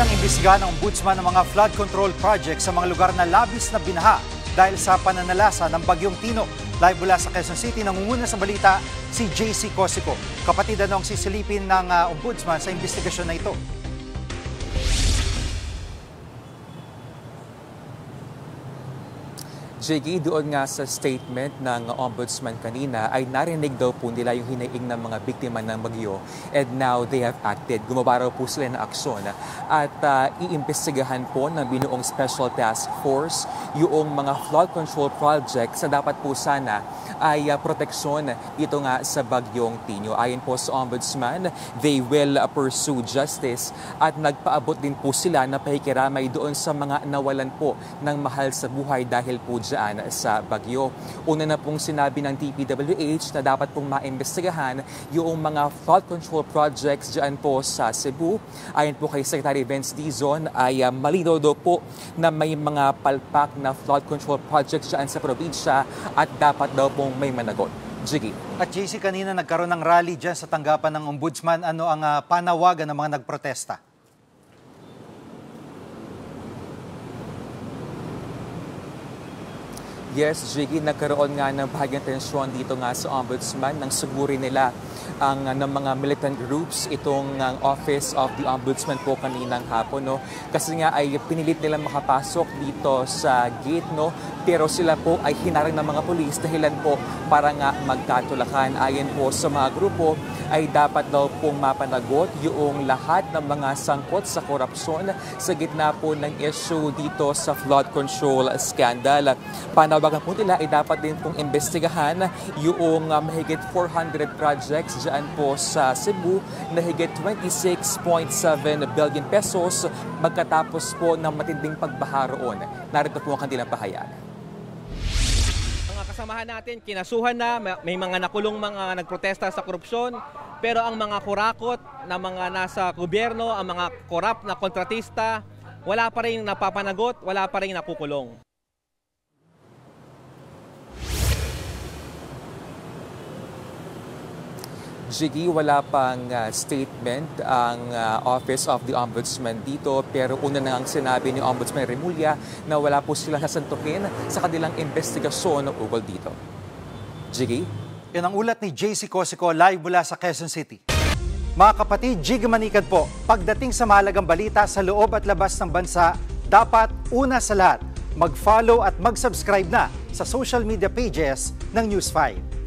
Kaninang imbestigahan ng Ombudsman ng mga flood control projects sa mga lugar na labis na binaha dahil sa pananalasa ng Bagyong Tino. Live mula sa Quezon City, nangunguna sa balita si JC Cosico. Kapatid ang sisilipin ng Ombudsman sa investigasyon na ito. JG, doon nga sa statement ng Ombudsman kanina ay narinig daw po nila yung hinaing ng mga biktima ng bagyo and now they have acted. Gumawa raw po sila ng aksyon at iimbestigahan po ng binuong Special Task Force yung mga flood control projects na dapat po sana ay proteksyon dito nga sa Bagyong Tino. Ayon po sa Ombudsman, they will pursue justice at nagpaabot din po sila na pakikiramay doon sa mga nawalan po ng mahal sa buhay dahil po dyan sa bagyo. Una na pong sinabi ng DPWH na dapat pong maimbestigahan yung mga flood control projects dyan po sa Cebu. Ayon po kay Secretary Vince Dizon ay malinaw daw po na may mga palpak na flood control projects dyan sa probinsya at dapat daw pong may managot. Jiggy. At JC, kanina nagkaroon ng rally dyan sa tanggapan ng Ombudsman. Ano ang panawagan ng mga nagprotesta? Yes, Jiggy, nagkaroon nga ng bahagyang tensyon dito nga sa Ombudsman nang suguri nila ang ng mga militant groups itong Office of the Ombudsman po kaninang hapon. No? Kasi nga ay pinilit nila makapasok dito sa gate, no? Pero sila po ay hinarang ng mga pulis dahilan po para nga magkatulakan. Ayon po sa mga grupo ay dapat daw pong mapanagot yung lahat ng mga sangkot sa korupsyon sa gitna po ng issue dito sa flood control scandal. Panawagan po nila ay dapat din pong imbestigahan yung mahigit 400 projects dyan po sa Cebu na higit 26.7 billion pesos magkatapos po ng matinding pagbaha roon. Narito po ang kanilang pahayag. Kasamahan natin, kinasuhan na, may mga nakulong mga nagprotesta sa korupsyon, pero ang mga kurakot na mga nasa gobyerno, ang mga korap na kontratista, wala pa rin napapanagot, wala pa rin nakukulong. Jiggy, wala pang statement ang Office of the Ombudsman dito pero una na ang sinabi ni Ombudsman Remulla na wala po sila sasantukin sa kanilang investigasyon ukol dito. Jiggy? Yan ang ulat ni JC Cosico live mula sa Quezon City. Mga kapatid, Jiggy Manikad po. Pagdating sa mahalagang balita sa loob at labas ng bansa, dapat una sa lahat, mag-follow at mag-subscribe na sa social media pages ng News 5.